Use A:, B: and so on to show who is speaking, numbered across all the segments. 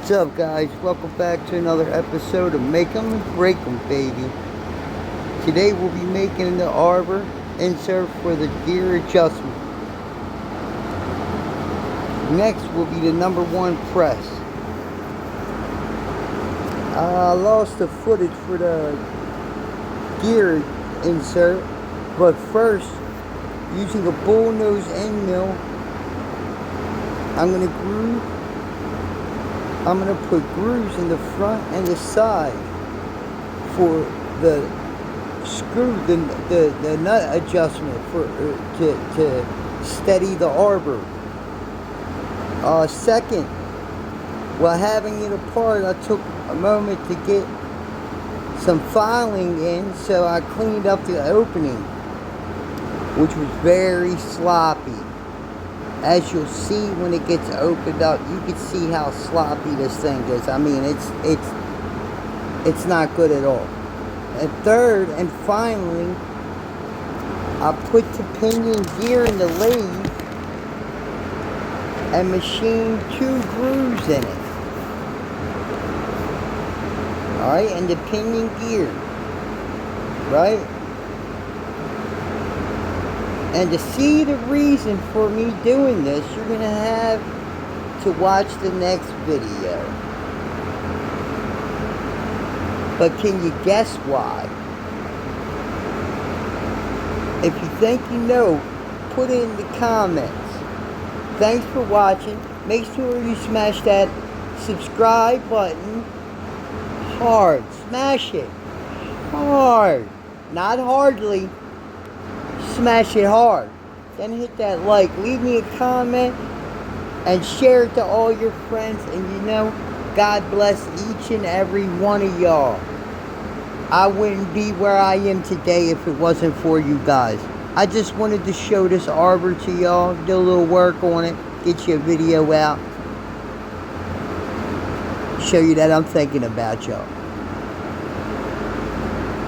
A: What's up, guys? Welcome back to another episode of Make 'em and Break 'em, baby. Today we'll be making the arbor insert for the gear adjustment. Next will be the number 1 press. I lost the footage for the gear insert, but first, using a bullnose end mill, I'm going to put grooves in the front and the side for the screw, the nut adjustment for to steady the arbor. Second, while having it apart, I took a moment to get some filing in, so I cleaned up the opening, which was very sloppy. As you'll see when it gets opened up, you can see how sloppy this thing is. I mean, it's not good at all. And third and finally, I put the pinion gear in the lathe and machined 2 grooves in it. Alright, and the pinion gear, right? And to see the reason for me doing this, you're going to have to watch the next video. But can you guess why? If you think you know, put it in the comments. Thanks for watching. Make sure you smash that subscribe button hard. Smash it hard. Not hardly. Smash it hard. Then hit that like. Leave me a comment and share it to all your friends. And you know, God bless each and every one of y'all. I wouldn't be where I am today if it wasn't for you guys. I just wanted to show this arbor to y'all, do a little work on it, get you a video out, show you that I'm thinking about y'all.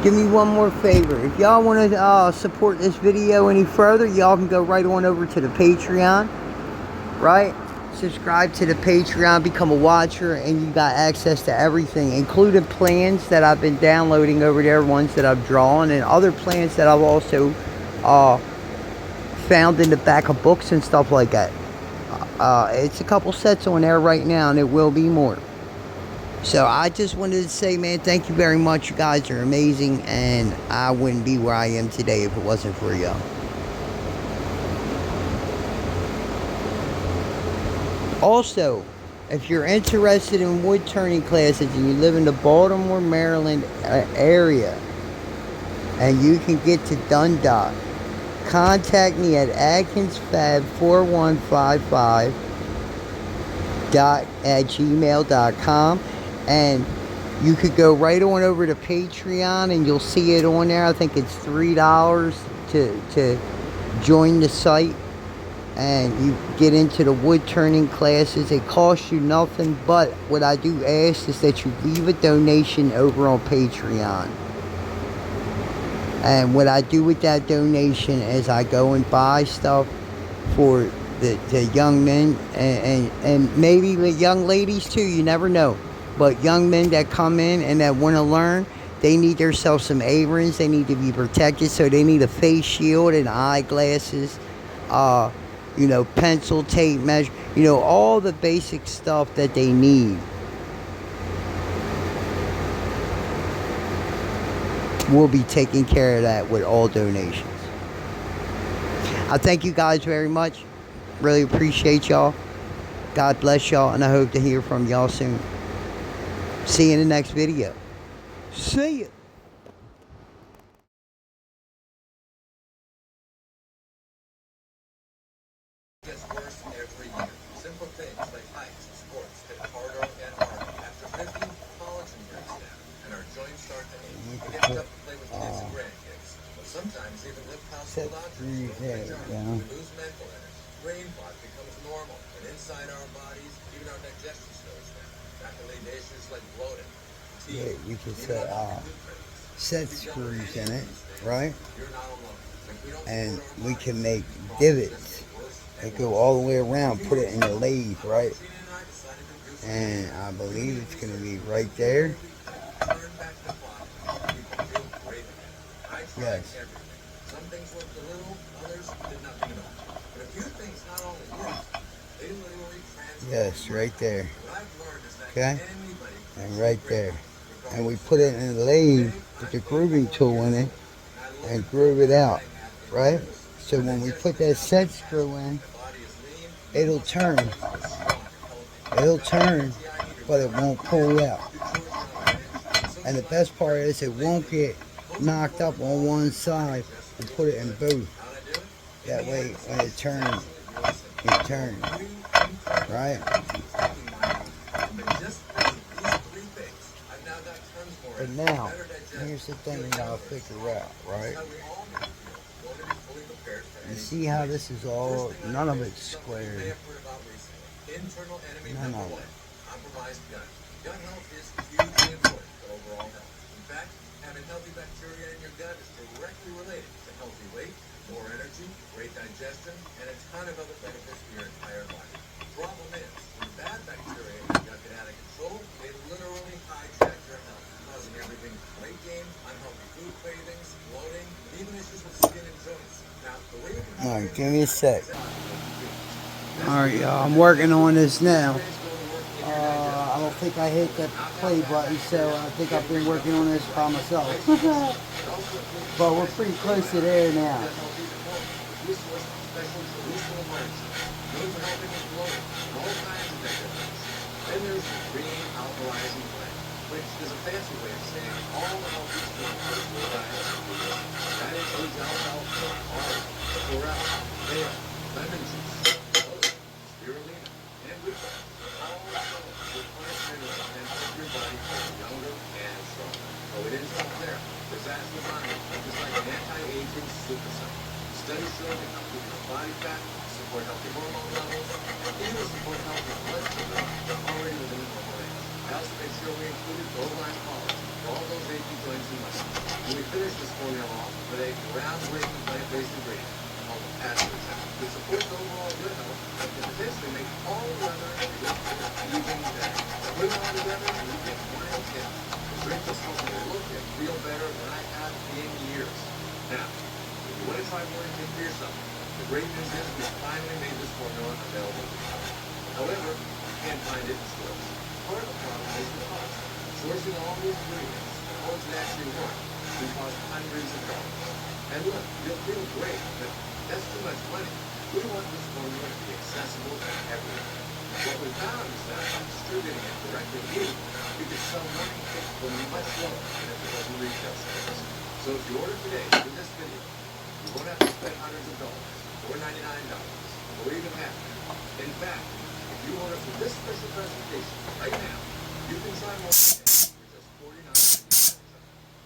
A: Give me one more favor. If y'all want to support this video any further, y'all can go right on over to the Patreon, right? Subscribe to the Patreon, become a watcher, and you got access to everything, including plans that I've been downloading over there, ones that I've drawn, and other plans that I've also found in the back of books and stuff like that. It's a couple sets on there right now, and it will be more. So I just wanted to say, man, thank you very much. You guys are amazing, and I wouldn't be where I am today if it wasn't for y'all. Also, if you're interested in wood turning classes and you live in the Baltimore, Maryland area, and you can get to Dundalk, contact me at adkinsfab4155@gmail.com, and you could go right on over to Patreon and you'll see it on there. I think it's $3 to join the site, and you get into the wood turning classes. It costs you nothing, but what I do ask is that you leave a donation over on Patreon. And what I do with that donation is I go and buy stuff for the young men and maybe the young ladies too, you never know. But young men that come in and that want to learn, they need themselves some aprons, they need to be protected, so they need a face shield and eyeglasses, you know, pencil, tape measure, you know, all the basic stuff that they need. We'll be taking care of that with all donations. I thank you guys very much. Really appreciate y'all. God bless y'all, and I hope to hear from y'all soon. See you in the next video. See ya.
B: Gets worse every year. Simple things like hikes, sports get harder and harder. After 50, collagen breaks down, and our joints start to ache. We get tough to play with kids and grandkids. But sometimes even lift household objects. We lose mental energy. Brain fog becomes normal, and inside our bodies, even our digestion slows down. That can lead to issues like bloating.
A: Yeah, you can set screws in it, right? And we can make divots that go all the way around, put it in the lathe, right? And I believe it's going to be right there.
B: Turn back the clock, people feel great again. I tried
A: Yes.
B: everything. Some things worked a little, others did nothing at all. But a few things not only worked, they literally transformed.
A: Yes, right there.
B: What I've learned is that
A: Okay?
B: anybody can
A: And
B: achieve
A: right there.
B: greatness,
A: And we
B: regardless of
A: put it
B: their
A: in
B: age.
A: a lathe
B: Today,
A: with
B: I'm
A: the
B: 84
A: grooving tool
B: years
A: in it
B: old, and I look
A: and
B: and feel
A: groove it
B: better
A: out.
B: than I have in
A: Right?
B: years.
A: So
B: My
A: when we
B: digestion
A: put
B: is
A: that
B: now
A: set
B: fantastic.
A: screw in,
B: My body is lean. My
A: it'll
B: muscle
A: turn.
B: joints feel strong and healthy.
A: It'll
B: Got the
A: turn,
B: energy I need to
A: but
B: run
A: it
B: around
A: won't
B: the
A: pull
B: gym,
A: out.
B: do chores around the ranch,
A: And the
B: socialize
A: best
B: with
A: part
B: friends.
A: is it
B: But
A: won't
B: lately,
A: get
B: most
A: knocked
B: important
A: up
B: of
A: on
B: all,
A: one
B: my body
A: side
B: just
A: and
B: feels
A: put it in
B: good.
A: both.
B: How'd I do it? In
A: That
B: the
A: way
B: end, the
A: when it
B: solution is
A: turns,
B: actually really simple.
A: it turns.
B: Three internal
A: Right?
B: energies taking my own time. And just with these three things, I've now got tons more
A: But
B: energy,
A: now,
B: better digestion,
A: here's the thing
B: feel
A: we gotta
B: younger and
A: figure
B: stronger.
A: out,
B: This is
A: right?
B: how we all need to feel in order to be fully prepared for
A: You
B: any
A: see how
B: situation.
A: this is
B: First
A: all,
B: thing I
A: none of
B: admit
A: it's
B: is something you may
A: squared.
B: have heard about recently. Internal enemy
A: None
B: number
A: of
B: one,
A: it.
B: compromised gut. Gut health is hugely important for overall health. In fact, having healthy bacteria in your gut is directly related to healthy weight, more energy, great digestion, and a ton of other benefits for your entire body. Problem is, when the bad bacteria in your gut get out of control, they literally hijack your health, causing everything from weight gain, unhealthy food cravings, bloating, and even issues with skin and joints. Now, the way you can help
A: Alright,
B: fix
A: give me a
B: this
A: sec.
B: is
A: Alright, y'all, I'm working on this now. I don't think I hit the play button, so I think I've been working on this by myself. But we're pretty close to there now.
B: Then there's the green alkalizing blend, which is a fancy way of saying all the healthy sweeteners for diet. That includes alfalfa, barley, chlorella, kale, lemon juice, clove, spirulina, and wheatgrass. All sold with plant minerals and help your body feel younger and stronger. But we didn't stop there. There's aspartame, which is like an anti-aging super supplement. Studies show it can help with your body fat, support healthy hormone levels, and even support healthy blood sugar already within the normal range. I also made sure we included bovine collagen for all those achy joints and muscles. And we finished this formula off with a groundbreaking plant-based ingredient called aspartame, which supports overall good health and can potentially make all the other ingredients even better. Put it all together and you get one health kit. The drink just helps me look and feel better than I have in years. Now, if you want to try more and for yourself, the great news is we finally made this formula available to you. However, you can't find it in stores. Part of the problem is the cost. Sourcing all these ingredients, the ones that actually work, can cost hundreds of dollars. And look, you'll feel great, but that's too much money. We want this formula to be accessible to everyone. What we found is that by distributing it directly to you, you can sell morning kits for much lower than if it was in retail stores. So if you order today through this video, you won't have to spend hundreds of dollars, or $99, or even half that. In fact, if you order for this special presentation right now, you can try more for just $49.99.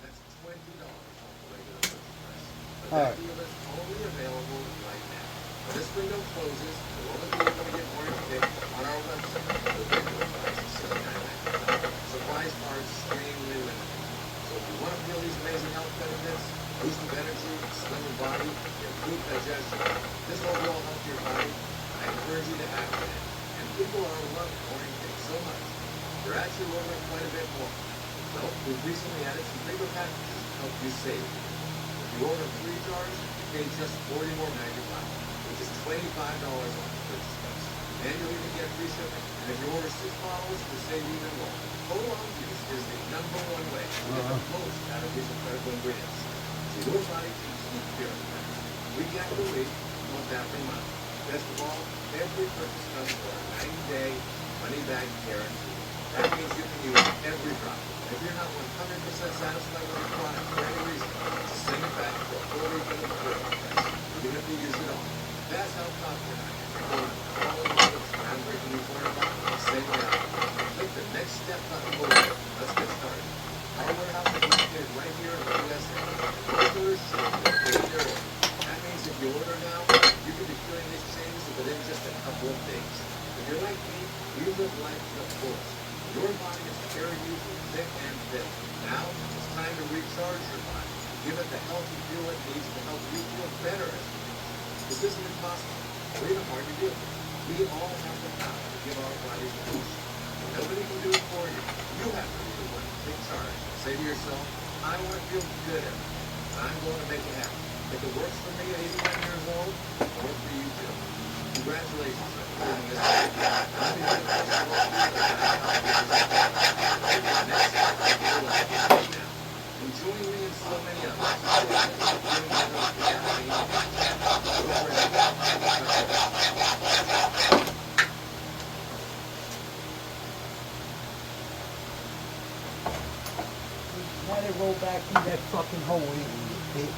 B: That's $20 off the regular purchase price. But that deal is only available right now. When this window closes, you'll only be able to get more information on our website. The regular price is $79.99. Supplies are extremely limited. So if you want to feel these amazing health benefits, boost of energy, slimmer body, improved digestion, this overall health to your body, I encourage you to act on it. And people are loving morning things so much. They're actually ordering quite a bit more. So we've recently added some bigger packages to help you save. If you order 3 jars, you pay just $40.95, which is $25 off the purchase price. And you'll even get free shipping. And if you order 6 bottles, you'll save even more. Total Health Use is the #1 way to get the most out of these incredible ingredients. So your body can keep feeling better. Week after week, month after month. Best of all, every purchase comes with a 90-day money-back guarantee. That means you can use every drop. If you're not 100% satisfied with the product for any reason, just send it back for a full refund of the purchase price, even if you use it all. That's how confident I am. All of this groundbreaking new formula, send it out. Click the next step button below. Let's get started. Our warehouse is located right here in the USA. Most orders ship within their order. That means if you order now, you can be feeling these changes within just a couple of days. If you're like me, you live life to the fullest. Your body has carried you through thick and thin. Now, it's time to recharge your body. Give it the healthy fuel it needs to help you feel better as you age. This isn't impossible or even hard to do. We all have the power to give our bodies a boost. at 81 years old? I'll work for you too. Congratulations on completing this mission. Next stop, now. And join me and so many others who are giving others the caffeine. Over and out.
A: Let it roll back through that fucking hole, you bitch.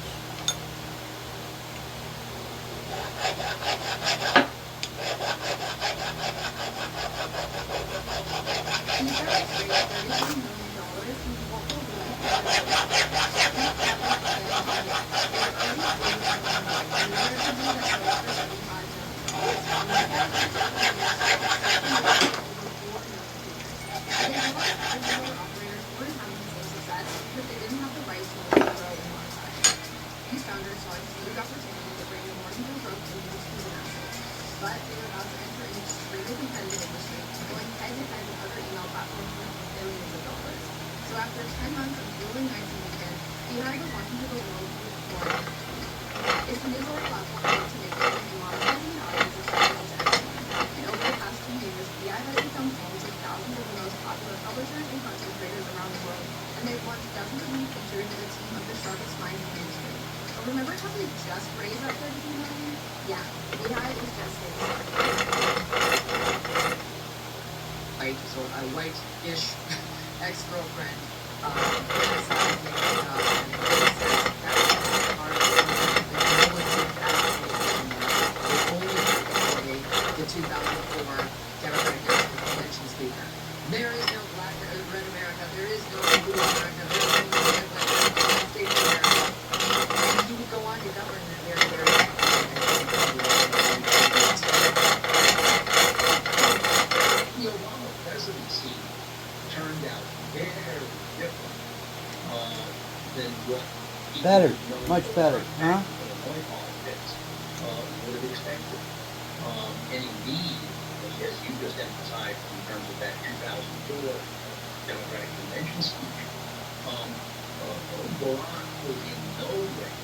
C: But they were about to enter an extremely competitive industry, going head-to-head with other email platforms with billions of dollars. So after 10 months of grueling nights and weekends, Beehive was launching to the world with more. It's a newsletter platform built to make it easy monetizing an audience of starting to everyone. And over the past 2 years, Beehive has become home to thousands of the most popular publishers and content creators around the world, and they've launched dozens of new features and a team of the sharpest minds in the industry. But remember how they just raised that 32 million? Yeah, Beehive is just getting started. So a white-ish ex-girlfriend decided to make it up, and says that our the 2004 Democratic National Convention speaker. There is no black or red America. There is no blue America. There is no red state of America. And he would go on to govern in a very, very
D: the Obama presidency turned out very different than what
A: Better, much better, huh?
D: Would have expected. And indeed, as you just emphasized in terms of that 2004 Democratic Convention speech, Barack was in no way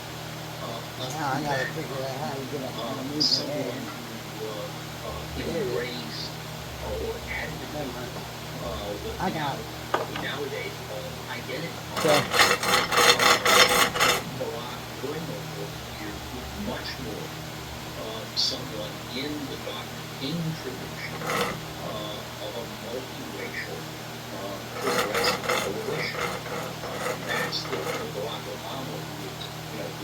A: Now I gotta figure out how to get up on the move
D: someone who embraced or advocated what
A: I got it.
D: we nowadays call identity.
A: Okay.
D: Barack during those 4 years was much more someone in the Dr. King tradition of a multiracial progressive coalition. That's the Barack Obama who was,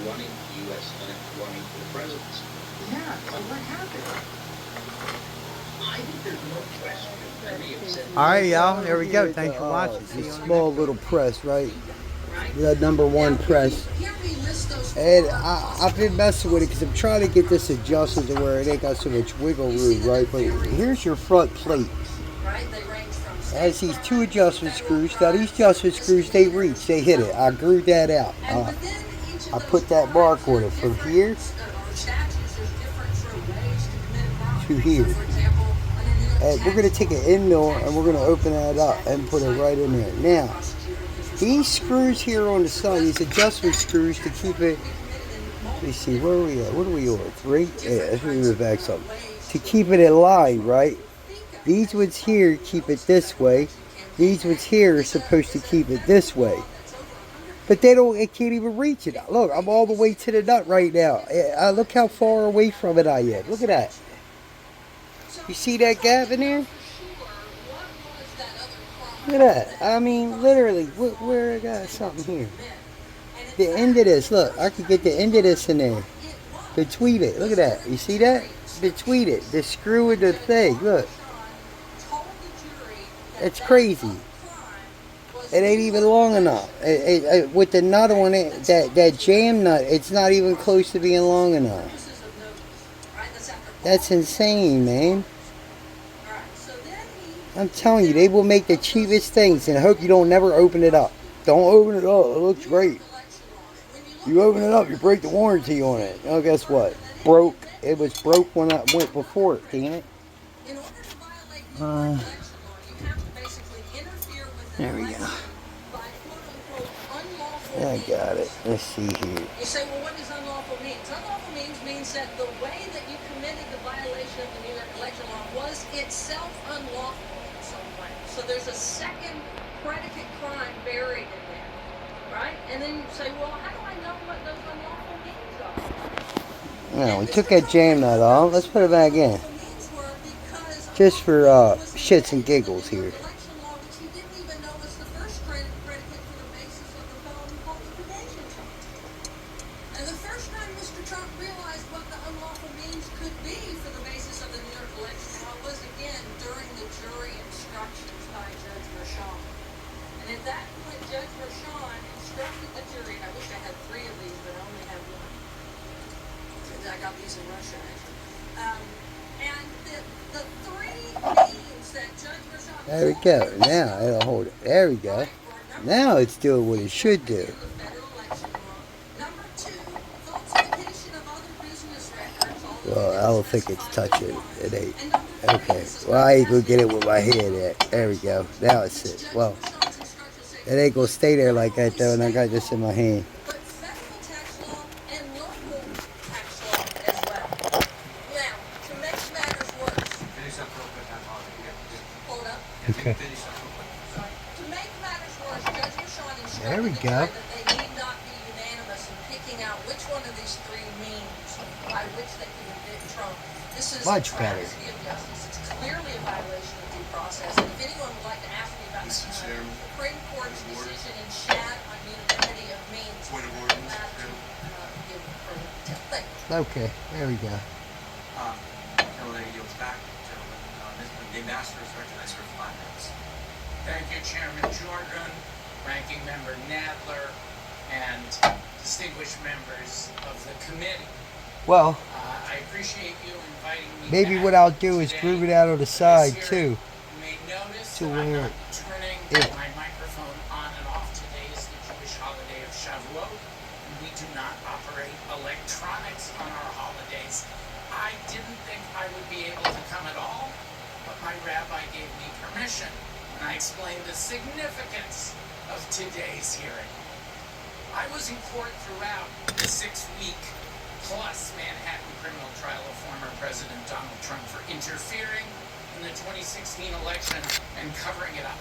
D: running for the U.S. Senate, running for the presidency.
C: Yeah, so what happened?
D: I think there's no question. I may have said
A: Alright, y'all. There we go. Thanks for watching. This small little press, right? The #1 press. And I've been messing with it because I'm trying to get this adjusted to where it ain't got so much wiggle room, right? But here's your front plate. It has these 2 adjustment screws. Now these adjustment screws, they reach, they hit it. I grew that out. I put that mark on it from here to here. And we're going to take an end mill and we're going to open that up and put it right in there. Now, these screws here on the side, these adjustment screws to keep it, let me see, where are we at? What are we on? 3? Yeah, let's move back some. To keep it in line, right? These ones here keep it this way. These ones here are supposed to keep it this way. But it can't even reach it. Look, I'm all the way to the nut right now. Look how far away from it I am. Look at that. You see that gap in there? Look at that. I mean, literally, where I got something here. The end of this, look, I could get the end of this in there. Between it, look at that. You see that? Between it, the screw and the thing, look. It's crazy. It ain't even long enough. With the nut on it, that jam nut, it's not even close to being long enough. That's insane, man. I'm telling you, they will make the cheapest things and I hope you don't never open it up. Don't open it up. It looks great. You open it up, you break the warranty on it. Oh, guess what? Broke. It was broke when I went before it, damn it. There we go. I got it. Let's see here.
C: You say, well, what does unlawful mean?
E: means? Unlawful means that the way that you committed the violation of the New York election law was itself unlawful in some way. So there's a second predicate crime buried in there, right? And then you say, well, how do I know what those unlawful means are?
A: No, we took that jam nut off. Let's put it back in.
E: Unlawful means were because
A: Just for
E: unlawful was the
A: shits and
E: basis of the
A: giggles
E: New
A: here.
E: York election law, which you didn't even know was the first predicate for the basis of the felony qualification charge. And the first time Mr. Trump realized what the unlawful means could be for the basis of the New York election law was again during the jury instructions by Judge Merchan. And at that point, Judge Merchan instructed the jury, and I wish I had 3 of these, but I only have 1. Because I got these in Russia, actually. And the 3 means that Judge Merchan...
A: There we go. Now it'll hold it. There we go. Now it's doing what it should do. Well, I don't think it's touching. It ain't. Okay. Well, I ain't gonna get it with my hand at. There we go. Now it's it. Well, it ain't gonna stay there like that though, and I got this in my hand.
E: But federal tax law and local tax law as well. Now, to make matters worse. Hold up.
A: Okay.
E: Sorry. To make matters worse, Judge Merchan instructed
A: There we
E: the
A: go.
E: jury that they need not be unanimous in picking out which one of these 3 means by which they can convict Trump. This is
A: Much
E: a
A: better.
E: travesty of justice. It's clearly a violation of due process. And if anyone would like to ask me about the Supreme Court's decision in Shad on unanimity of means,
B: Point of
E: I'm
B: order,
E: glad
B: Mr.
E: to
B: Chairman.
E: give further detail. Thank you.
A: Okay. There we go.
B: Kelly yields back, gentlemen. The master is recognized for 5 minutes.
F: Thank you, Chairman Jordan, Ranking Member Nadler, and distinguished members of the committee.
A: Well,
F: I appreciate you inviting me
A: maybe
F: back
A: what I'll do is
F: today
A: groove it out on the
F: for this
A: side
F: hearing.
A: too.
F: You may notice
A: to
F: that I'm
A: where
F: not turning
A: it-
F: my microphone on and off. Today is the Jewish holiday of Shavuot, and we do not operate electronics on our holidays. I didn't think I would be able to come at all, but my rabbi gave me permission, and I explained the significance of today's hearing. I was in court throughout the 6-week plus Manhattan criminal trial of former President Donald Trump for interfering in the 2016 election and covering it up.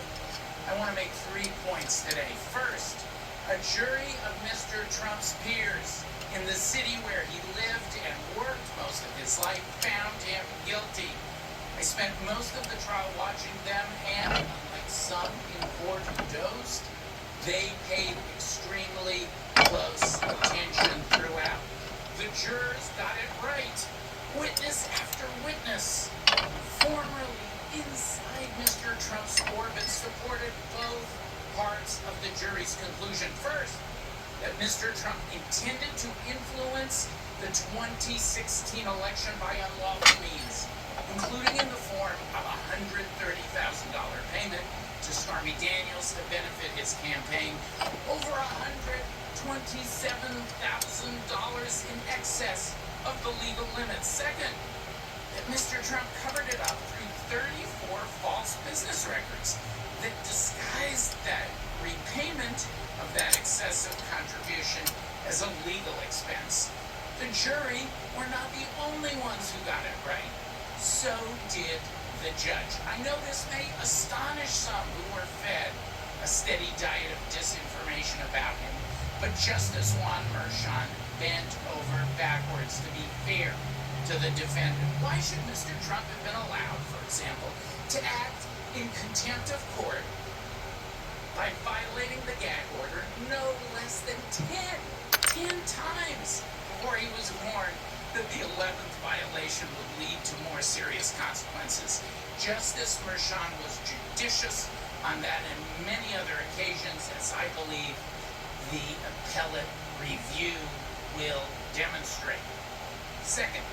F: I want to make 3 points today. First, a jury of Mr. Trump's peers in the city where he lived and worked most of his life found him guilty. I spent most of the trial watching them, and unlike some in court who dozed, they paid extremely close attention throughout. The jurors got it right. Witness after witness, formerly inside Mr. Trump's orbit, supported both parts of the jury's conclusion. First, that Mr. Trump intended to influence the 2016 election by unlawful means, including in the form of a $130,000 payment to Stormy Daniels to benefit his campaign, over $127,000 in excess of the legal limits. Second, that Mr. Trump covered it up through 34 false business records that disguised that repayment of that excessive contribution as a legal expense. The jury were not the only ones who got it right. So did the judge. I know this may astonish some who were fed a steady diet of disinformation about him, but Justice Juan Merchan bent over backwards to be fair to the defendant. Why should Mr. Trump have been allowed, for example, to act in contempt of court by violating the gag order no less than 10 times before he was warned that the 11th violation would lead to more serious consequences? Justice Merchan was judicious on that and many other occasions, as I believe the appellate review will demonstrate. Second,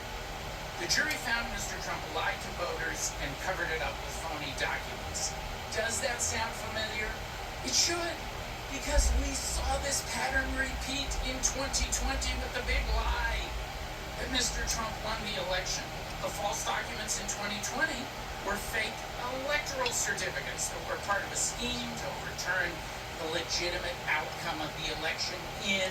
F: the jury found Mr. Trump lied to voters and covered it up with phony documents. Does that sound familiar? It should, because we saw this pattern repeat in 2020 with the big lie that Mr. Trump won the election. The false documents in 2020 were fake electoral certificates that were part of a scheme to overturn the legitimate outcome of the election in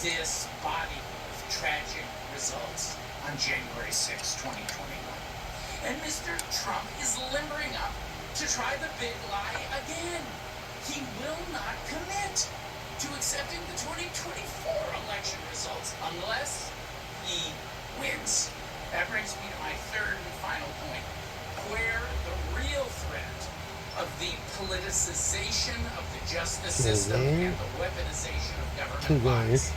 F: this body. With tragic results on January 6, 2021. And Mr. Trump is limbering up to try the big lie again. He will not commit to accepting the 2024 election results unless he wins. That brings me to my third and final point, where the real threat of the politicization of the justice system and the weaponization of government lies,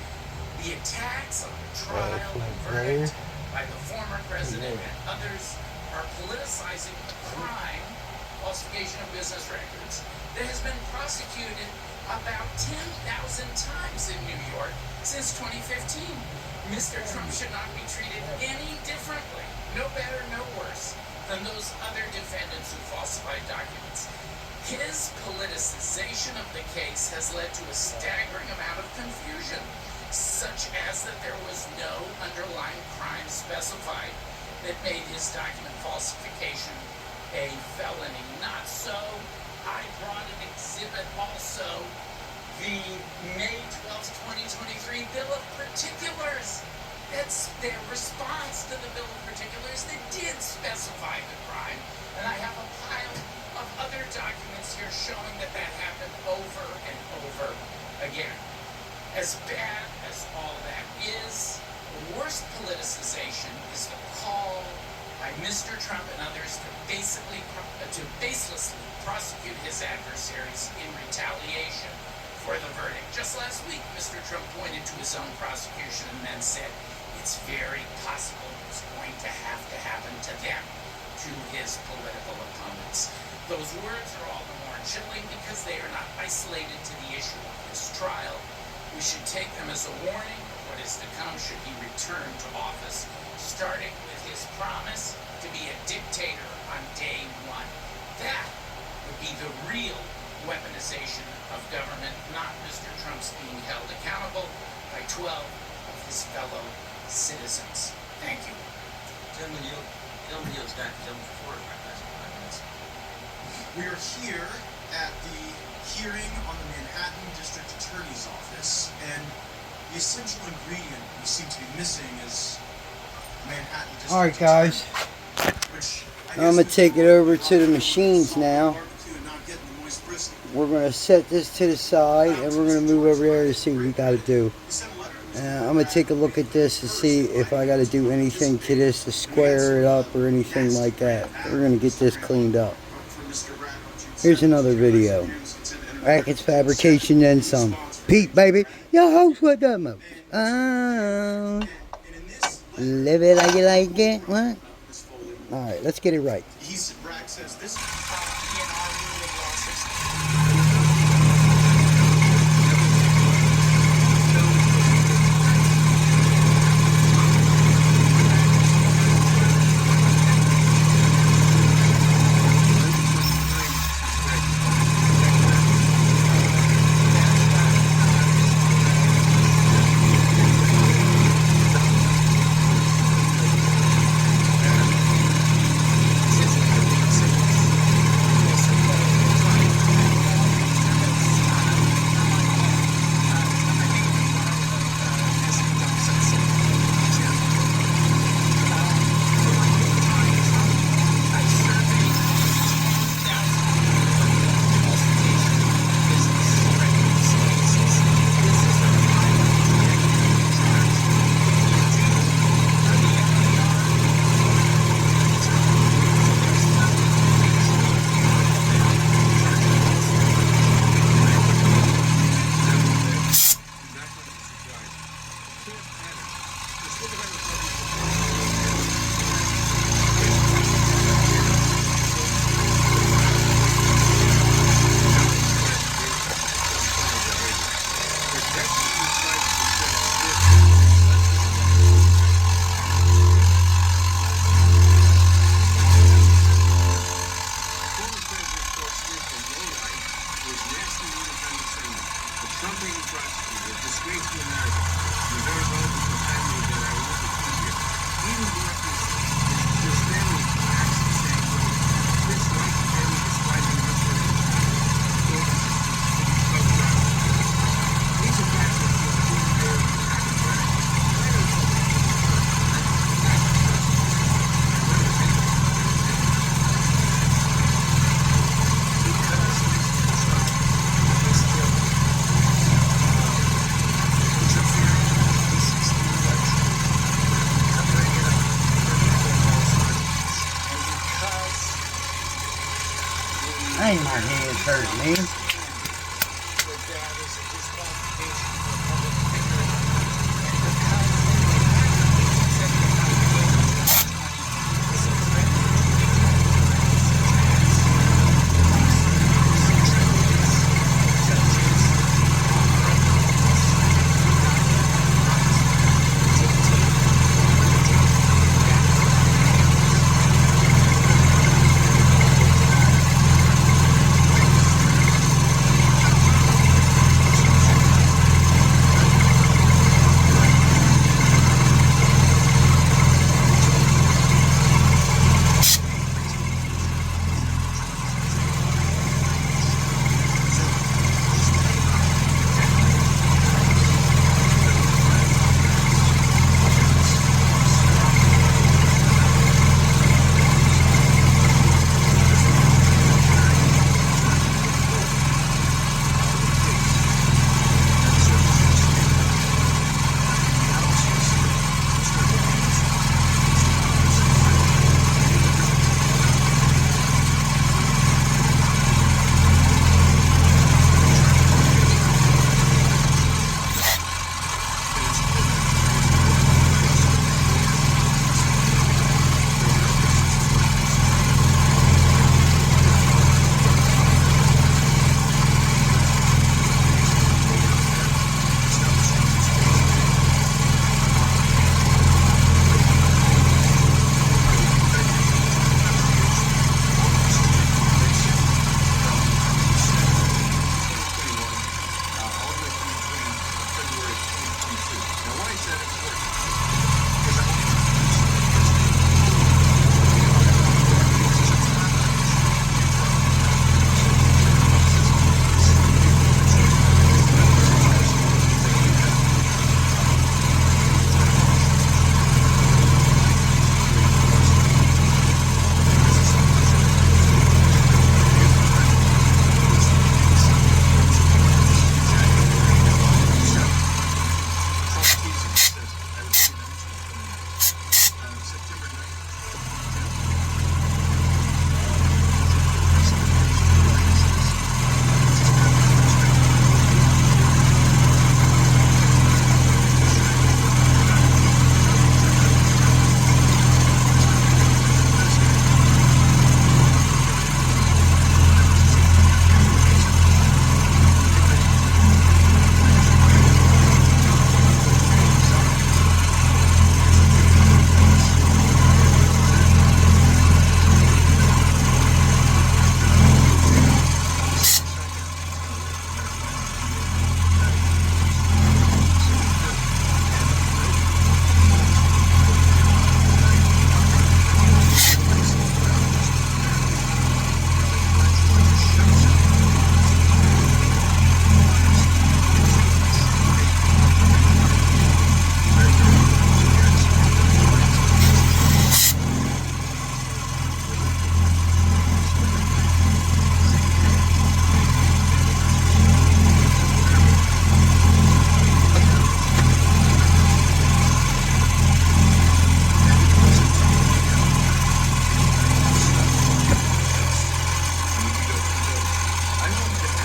F: the attacks on the trial and verdict by the former president and others are politicizing a crime, falsification of business records, that has been prosecuted about 10,000 times in New York since 2015. Mr. Trump should not be treated any differently, no better, no worse, than those other defendants who falsified documents. His politicization of the case has led to a staggering amount of confusion, such as that there was no underlying crime specified that made his document falsification a felony. Not so. I brought an exhibit also, the May 12th, 2023 Bill of Particulars. That's their response to the Bill of Particulars that did specify the crime. And I have a pile of other documents here showing that that happened over and over again. As bad as all that is, the worst politicization is the call by Mr. Trump and others to baselessly prosecute his adversaries in retaliation for the verdict. Just last week, Mr. Trump pointed to his own prosecution and then said, it's very possible it's going to happen to them, to his political opponents. Those words are all the more chilling because they are not isolated to the issue of this trial. We should take them as a warning of what is to come should he return to office, starting with his promise to be a dictator on day one. That would be the real weaponization of government, not Mr. Trump's being held accountable by 12 of his fellow citizens. Thank you.
G: Gentleman yields back. Gentleman for 5 minutes.
H: We are here at the hearing on the Manhattan District Attorney's Office, and the essential ingredient we seem to be missing is Manhattan District
A: Alright guys,
H: which
A: I'm going to take it over to the machines now. We're going to set this to the side and we're going to move over there to see what we got to do. I'm going to take a look at this to see if I got to do anything to this to square it up or anything like that. We're going to get this cleaned up. Here's another video. Rackets Fabrication and some. Pete, baby. Your host with the most. Live it like you like it. What? Alright, let's get it right.
H: Bragg says this
F: In our rule of law system.
A: Dang, my hands hurt, man.
F: That that is a disqualification for a public figure, and because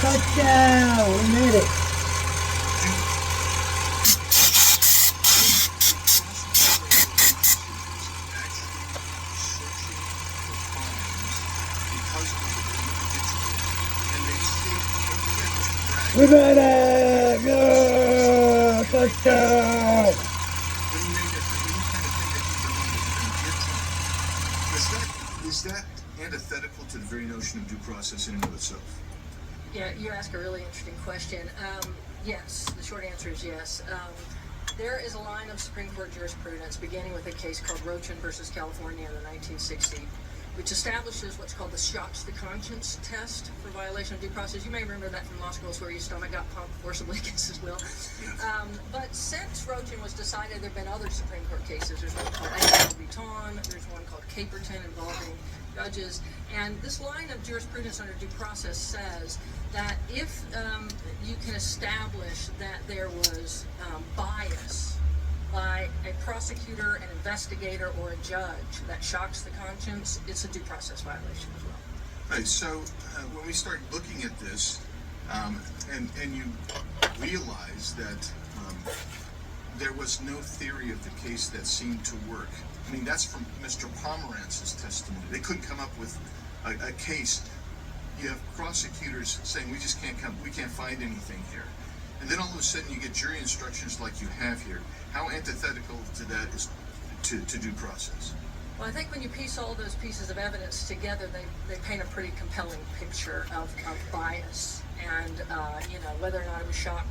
A: Touchdown! We made it. We made it! Yeah! Touchdown!
H: Is that antithetical to the very notion of due process in and of itself?
E: Yeah, you ask a really interesting question. Yes, the short answer is yes. There is a line of Supreme Court jurisprudence beginning with a case called Rochin versus California in the 1960s, which establishes what's called the shocks the conscience test for violation of due process. You may remember that from law schools where your stomach got pumped forcibly against his will. But since Rochin was decided, there have been other Supreme Court cases. There's one called A. Vuitton, there's one called Caperton involving judges. And this line of jurisprudence under due process says that if you can establish that there was bias by a prosecutor, an investigator, or a judge that shocks the conscience, it's a due process violation as well.
I: Right, so when we start looking at this, and you realize that there was no theory of the case that seemed to work. I mean, that's from Mr. Pomerantz's testimony. They couldn't come up with a case. You have prosecutors saying we can't find anything here. And then all of a sudden you get jury instructions like you have here. How antithetical to that is to due process?
J: Well, I think when you piece all those pieces of evidence together, they paint a pretty compelling picture of bias. And, whether or not it would shock,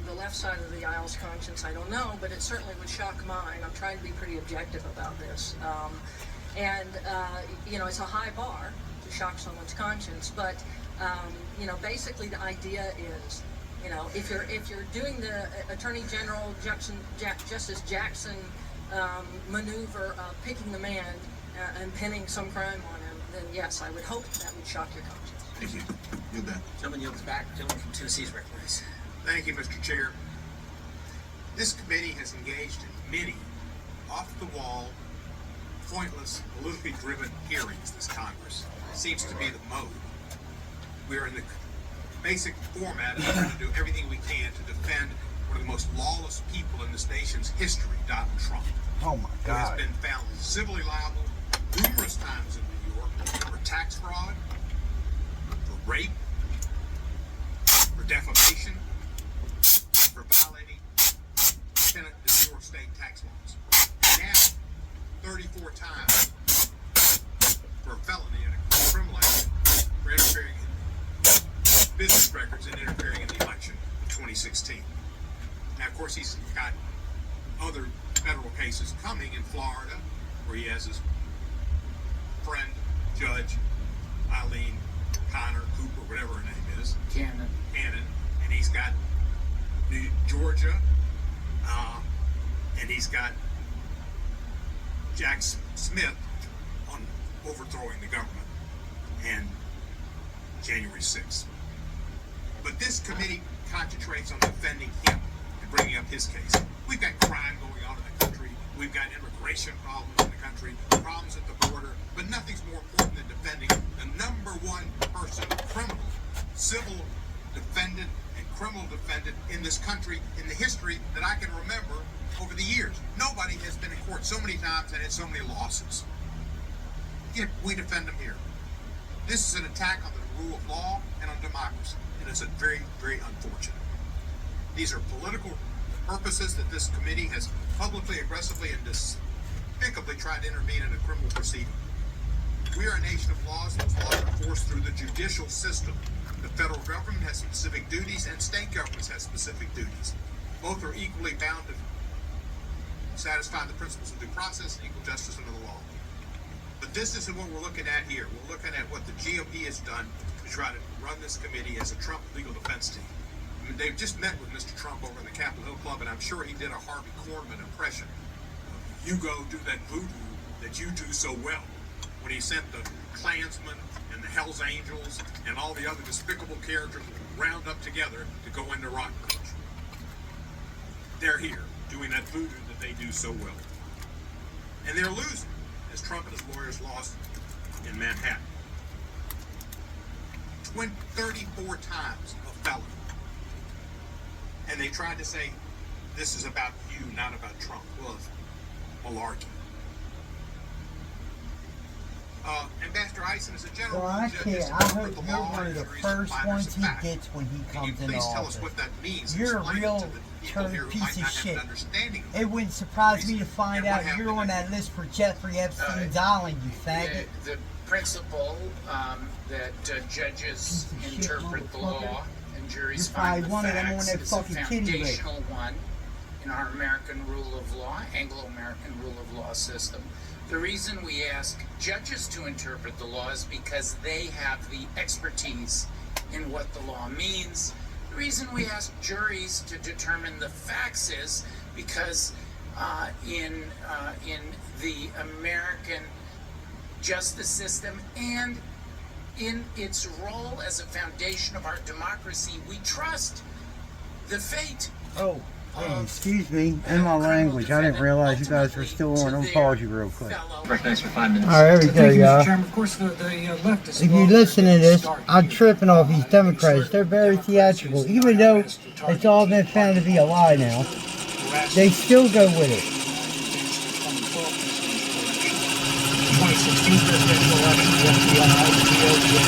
J: the left side of the aisle's conscience, I don't know, but it certainly would shock mine. I'm trying to be pretty objective about this. It's a high bar to shock someone's conscience, but, basically the idea is, if you're doing the Attorney General Justice Jackson maneuver of picking the man and pinning some crime on him, then yes, I would hope that would shock your conscience.
I: Thank you. You'll bet.
G: Gentleman yields back. Gentleman from Tennessee's recognized.
K: Thank you, Mr. Chair. This committee has engaged in many off-the-wall, pointless, politically driven hearings this Congress. It seems to be the mode. We're in the basic format of trying to do everything we can to defend one of the most lawless people in this nation's history, Donald Trump.
A: Oh my
K: Who has
A: God.
K: been found civilly liable numerous times in New York for tax fraud, for rape, for defamation, for violating the New York State tax laws. And now, 34 times for a felony and a criminal action for interfering in business records and interfering in the election of 2016. Now, of course, he's got other federal cases coming in Florida, where he has his friend, Judge Eileen Connor Cooper, whatever her name is.
F: Cannon.
K: And he's got Georgia, and he's got Jack Smith on overthrowing the government and January 6th. But this committee concentrates on defending him and bringing up his case. We've got crime going on in the country. We've got immigration problems in the country, problems at the border, but nothing's more important than defending the number one person, criminal, civil defendant and criminal defendant in this country in the history that I can remember over the years. Nobody has been in court so many times and had so many losses. Yet we defend him here. This is an attack on the rule of law and on democracy, and it's very, very unfortunate. These are political purposes that this committee has publicly, aggressively, and despicably tried to intervene in a criminal proceeding. We are a nation of laws, and those laws are enforced through the judicial system. The federal government has specific duties, and state governments have specific duties. Both are equally bound to satisfy the principles of due process and equal justice under the law. But this isn't what we're looking at here. We're looking at what the GOP has done to try to run this committee as a Trump legal defense team. I mean, they've just met with Mr. Trump over in the Capitol Hill Club, and I'm sure he did a Harvey Korman impression. You go do that voodoo that you do so well, when he sent the Klansmen and the Hells Angels and all the other despicable characters round up together to go into Rockbridge. They're here doing that voodoo that they do so well. And they're losing, as Trump and his lawyers lost in Manhattan. 34 times a felony. And they tried to say, this is about you, not about Trump. Well, it's malarkey. Ambassador Eisen is a general.
A: Well, I can't. I hope you're one of the first ones he gets when he
K: Can you
A: comes in
K: please tell us
A: office.
K: what that means?
A: You're a
K: Explain it
A: real
K: to the people here who
A: piece
K: might
A: of
K: not have
A: shit.
K: an understanding of
A: It wouldn't surprise me to find
K: And what
A: out
K: happened
A: you're on
K: next?
A: that list for Jeffrey Epstein's Island, you faggot.
F: The principle that judges
A: Piece of shit,
F: interpret the
A: motherfucker.
F: law and juries
A: You're probably
F: find the
A: one of them on
F: facts
A: that
F: is a
A: fucking kitty lick.
F: foundational one in our American rule of law, Anglo-American rule of law system. The reason we ask judges to interpret the law is because they have the expertise in what the law means. The reason we ask juries to determine the facts is because in the American justice system and in its role as a foundation of our democracy, we trust the fate
A: Oh, Excuse me, and my language. I didn't realize you guys were still on. I'll pause you real quick.
G: Recognize for 5 minutes.
A: All right, there we go, y'all.
L: Of course, the left is
A: If you listen to this, I'm tripping off these Democrats. They're very theatrical. Even though it's all been found to be a lie now, they still go with it.
L: 2016 presidential election, the FBI, the DOJ,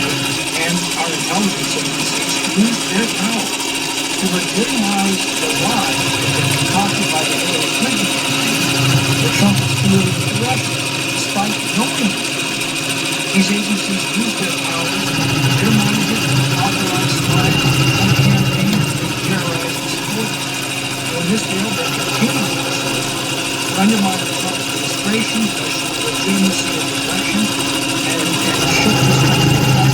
L: and our intelligence agencies used their power to legitimize the lie that was adopted by the Hillary Clinton campaign that Trump was colluding with Russia, despite knowing it. These agencies used their power to legitimize it, authorize spies on the campaign, and terrorize the supporters. So in this bill, they continue to undermine the Trump administration, question the legitimacy of the election, and shook this country back.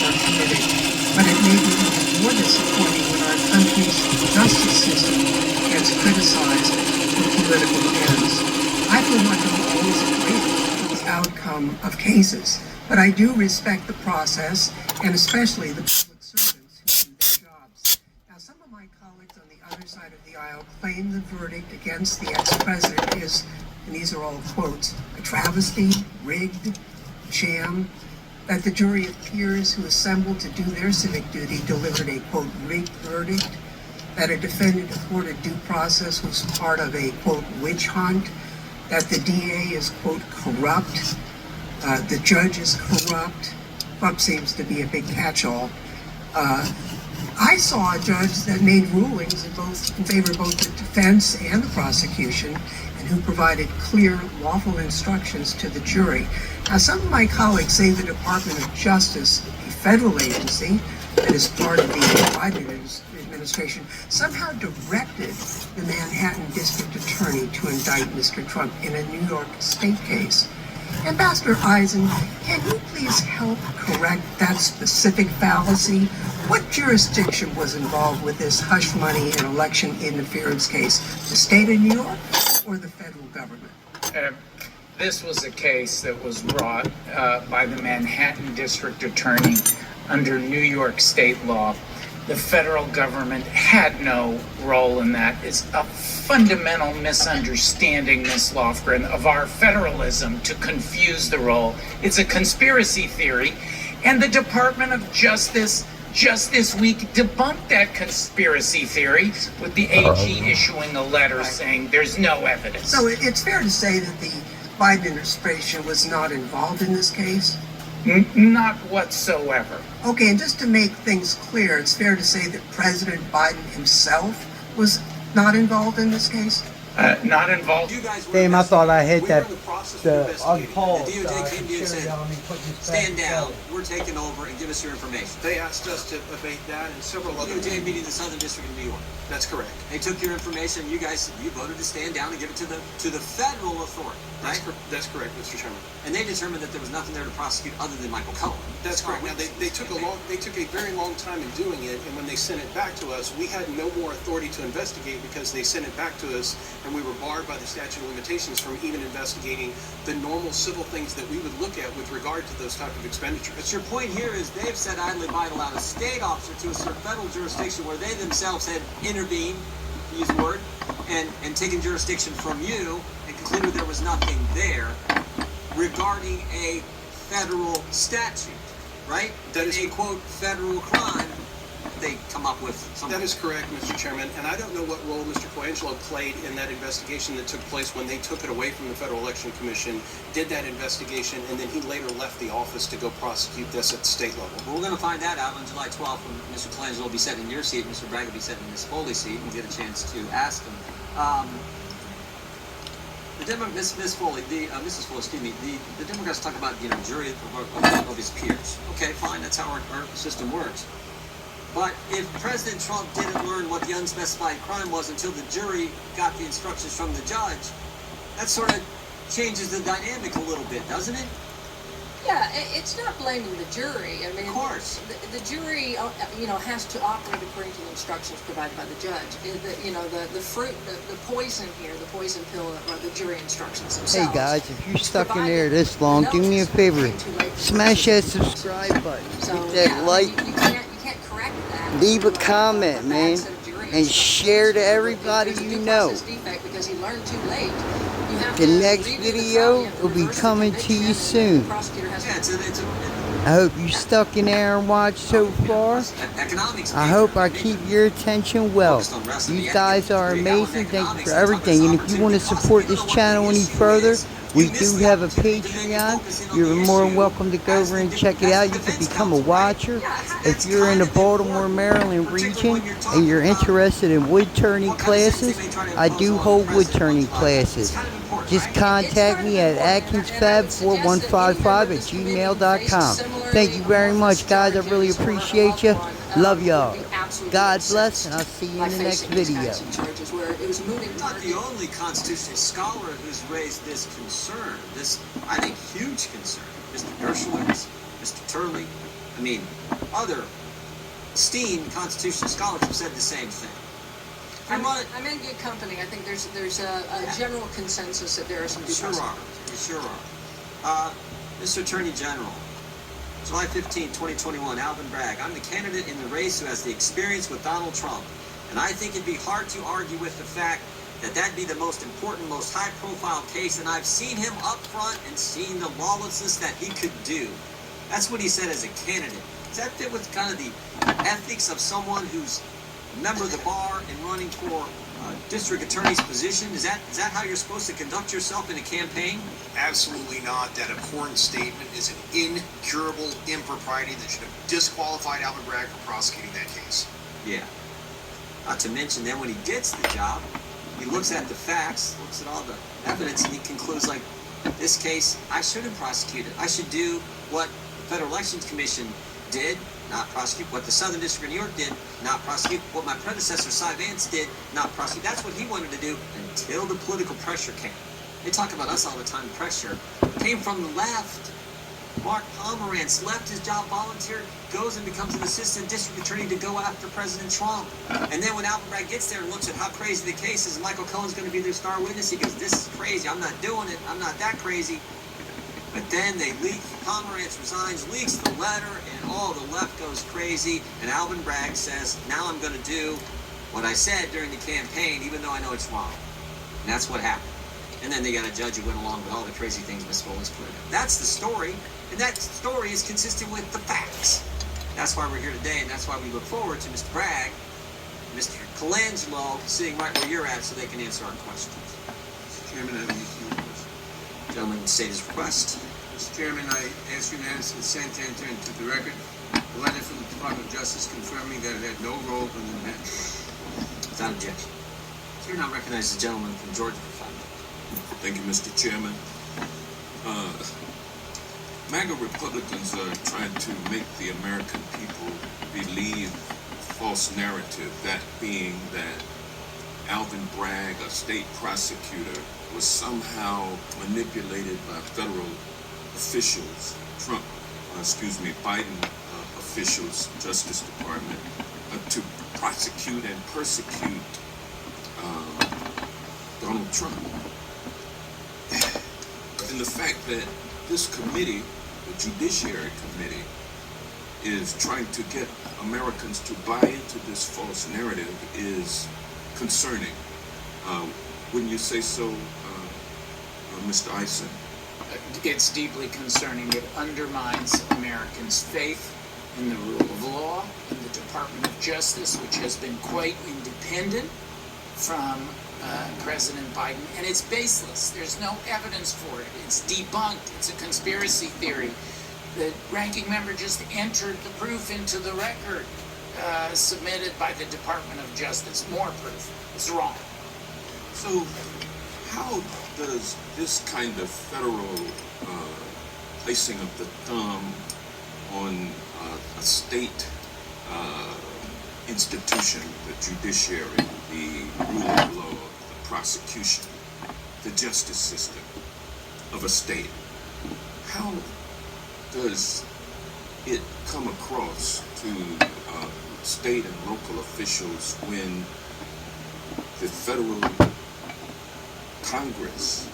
M: are committed, but it may be even more disappointing when our country's justice system gets criticized for political ends. I, for one, don't always agree with the outcome of cases, but I do respect the process, and especially the public servants who do their jobs. Now, some of my colleagues on the other side of the aisle claim the verdict against the ex-president is, and these are all quotes, a travesty, rigged, sham, that the jury of peers who assembled to do their civic duty delivered a, quote, rigged verdict, that a defendant afforded due process was part of a, quote, witch hunt, that the DA is, quote, corrupt, the judge is corrupt. Corrupt seems to be a big catch-all. I saw a judge that made rulings in favor of both the defense and the prosecution, and who provided clear, lawful instructions to the jury. Now, some of my colleagues say the Department of Justice, a federal agency that is part of the Biden administration, somehow directed the Manhattan District Attorney to indict Mr. Trump in a New York State case. Ambassador Eisen, can you please help correct that specific fallacy? What jurisdiction was involved with this hush money and election interference case? The state of New York or the federal government?
N: This was a case that was brought by the Manhattan District Attorney under New York state law. The federal government had no role in that. It's a fundamental misunderstanding, Ms. Lofgren, of our federalism to confuse the role. It's a conspiracy theory, and the Department of Justice just this week debunked that conspiracy theory with the AG issuing a letter saying there's no evidence.
M: So it's fair to say that the Biden administration was not involved in this case?
N: Not whatsoever.
M: Okay, and just to make things clear, it's fair to say that President Biden himself was not involved in this case?
N: Not involved.
A: Damn, I thought I hit that
G: The
A: unpause.
G: DOJ came to you and said, stand down, we're taking over, and give us your information.
H: They asked us to abate that and several other
G: DOJ meeting the Southern District of New York.
H: That's correct.
G: They took your information, you voted to stand down and give it to the federal authority, right?
H: That's correct, Mr. Chairman.
G: And they determined that there was nothing there to prosecute other than Michael Cohen.
H: That's correct. Now, they took a very long time in doing it, and when they sent it back to us, we had no more authority to investigate because they sent it back to us, and we were barred by the statute of limitations from even investigating the normal civil things that we would look at with regard to those type of expenditures.
G: But your point here is they've said idly by allowed a state officer to assert federal jurisdiction where they themselves had intervened, to use the word, and taken jurisdiction from you and concluded there was nothing there regarding a federal statute, right?
H: That is
G: a, quote, federal crime. They come up with something.
H: That is correct, Mr. Chairman, and I don't know what role Mr. Colangelo played in that investigation that took place when they took it away from the Federal Election Commission, did that investigation, and then he later left the office to go prosecute this at the state level.
G: Well, we're going to find that out on July 12th when Mr. Colangelo will be sitting in your seat, Mr. Bragg will be sitting in Ms. Foley's seat, and we'll get a chance to ask him. Mrs. Foley, excuse me, the Democrats talk about, jury of his peers. Okay, fine, that's how our system works. But if President Trump didn't learn what the unspecified crime was until the jury got the instructions from the judge, that sort of changes the dynamic a little bit, doesn't it?
J: Yeah, it's not blaming the jury. I mean,
G: of course,
J: the jury, has to operate according to the instructions provided by the judge. The poison here, the poison pill, are the jury instructions themselves.
A: Hey guys, if you're stuck in there this long, do me a favor, smash that subscribe button, hit that like,
J: you can't correct that.
A: leave a comment, man, and share to everybody you know.
J: Because he learned too late.
A: The next video will be coming to you soon. I hope you stuck in there and watched so far. I hope I keep your attention well. You guys are amazing. Thank you for everything. And if you want to support this channel any further, we do have a Patreon. You're more than welcome to go over and check it out. You can become a watcher. If you're in the Baltimore, Maryland region and you're interested in wood turning classes, I do hold wood turning classes. Just contact me at atkinsfab4155@gmail.com. Thank you very much, guys. I really appreciate you. Love y'all. God bless, and I'll see you in the next video.
J: it was a moving
G: Not
J: target.
G: the only constitutional scholar who's raised this concern, this, I think, huge concern. Mr. Dershowitz, Mr. Turley, I mean, other esteemed constitutional scholars have said the same thing.
J: I'm in good company. I think there's a general consensus that there are some
G: You sure are. You sure are. Mr. Attorney General, July 15, 2021, Alvin Bragg. I'm the candidate in the race who has the experience with Donald Trump. And I think it'd be hard to argue with the fact that that'd be the most important, most high-profile case. And I've seen him up front and seen the lawlessness that he could do. That's what he said as a candidate. Does that fit with kind of the ethics of someone who's a member of the bar and running for district attorney's position? Is that how you're supposed to conduct yourself in a campaign?
K: Absolutely not. That abhorrent statement is an incurable impropriety that should have disqualified Alvin Bragg from prosecuting that case.
G: Yeah. Not to mention, then when he gets the job, he looks at the facts, looks at all the evidence, and he concludes, like, this case, I shouldn't prosecute it. I should do what the Federal Elections Commission did, not prosecute. What the Southern District of New York did, not prosecute. What my predecessor, Cy Vance, did, not prosecute. That's what he wanted to do until the political pressure came. They talk about us all the time, pressure. It came from the left. Mark Pomerantz left his job, volunteered, goes and becomes an assistant district attorney to go after President Trump. And then when Alvin Bragg gets there and looks at how crazy the case is, Michael Cohen's going to be their star witness, he goes, this is crazy, I'm not doing it, I'm not that crazy. But then they leak, Pomerantz resigns, leaks the letter, and all the left goes crazy, and Alvin Bragg says, now I'm going to do what I said during the campaign, even though I know it's wrong. And that's what happened. And then they got a judge who went along with all the crazy things Miss Foley's put in. That's the story, and that story is consistent with the facts. That's why we're here today, and that's why we look forward to Mr. Bragg, Mr. Colangelo sitting right where you're at so they can answer our questions.
O: Mr. Chairman, I have a question.
G: Gentleman, state his request.
O: Mr. Chairman, I ask unanimous consent to enter into the record a letter from the Department of Justice confirming that it had no role in the Manhattan trial.
G: Without objection. Here now recognizes the gentleman from Georgia for 5 minutes.
P: Thank you, Mr. Chairman. MAGA Republicans are trying to make the American people believe a false narrative, that being that Alvin Bragg, a state prosecutor, was somehow manipulated by federal officials, Biden officials, Justice Department, to prosecute and persecute Donald Trump. And the fact that this committee, the Judiciary Committee, is trying to get Americans to buy into this false narrative is concerning. Wouldn't you say so, Mr. Eisen?
N: It's deeply concerning. It undermines Americans' faith in the rule of law, in the Department of Justice, which has been quite independent from President Biden, and it's baseless. There's no evidence for it. It's debunked. It's a conspiracy theory. The ranking member just entered the proof into the record submitted by the Department of Justice. More proof. It's wrong.
P: So how does this kind of federal placing of the thumb on a state institution, the judiciary, the rule of law, the prosecution, the justice system of a state, how does it come across to state and local officials when the federal Congress,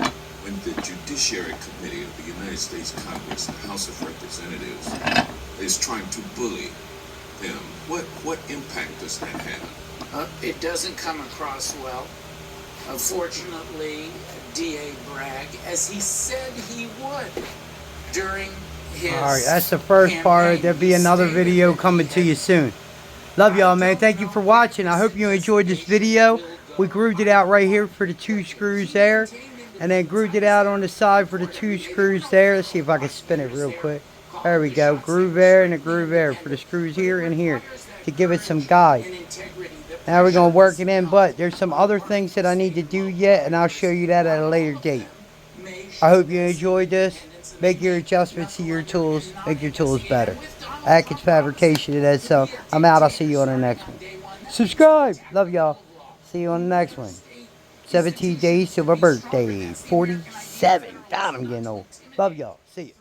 P: when the Judiciary Committee of the United States Congress, the House of Representatives, is trying to bully them? What impact does that have?
N: It doesn't come across well. Fortunately, D.A. Bragg, as he said he would during his
A: Alright, that's the first part. There'll be another video coming to you soon. Love y'all, man. Thank you for watching. I hope you enjoyed this video. We grooved it out right here for the 2 screws there. And then grooved it out on the side for the 2 screws there. Let's see if I can spin it real quick. There we go. Groove there and a groove there for the screws here and here to give it some guide. Now we're going to work it in, but there's some other things that I need to do yet, and I'll show you that at a later date. I hope you enjoyed this. Make your adjustments to your tools. Make your tools better. Atkins Fabrication, it is so. I'm out. I'll see you on the next one. Subscribe. Love y'all. See you on the next one. 17 days till my birthday. 47. God, I'm getting old. Love y'all. See ya.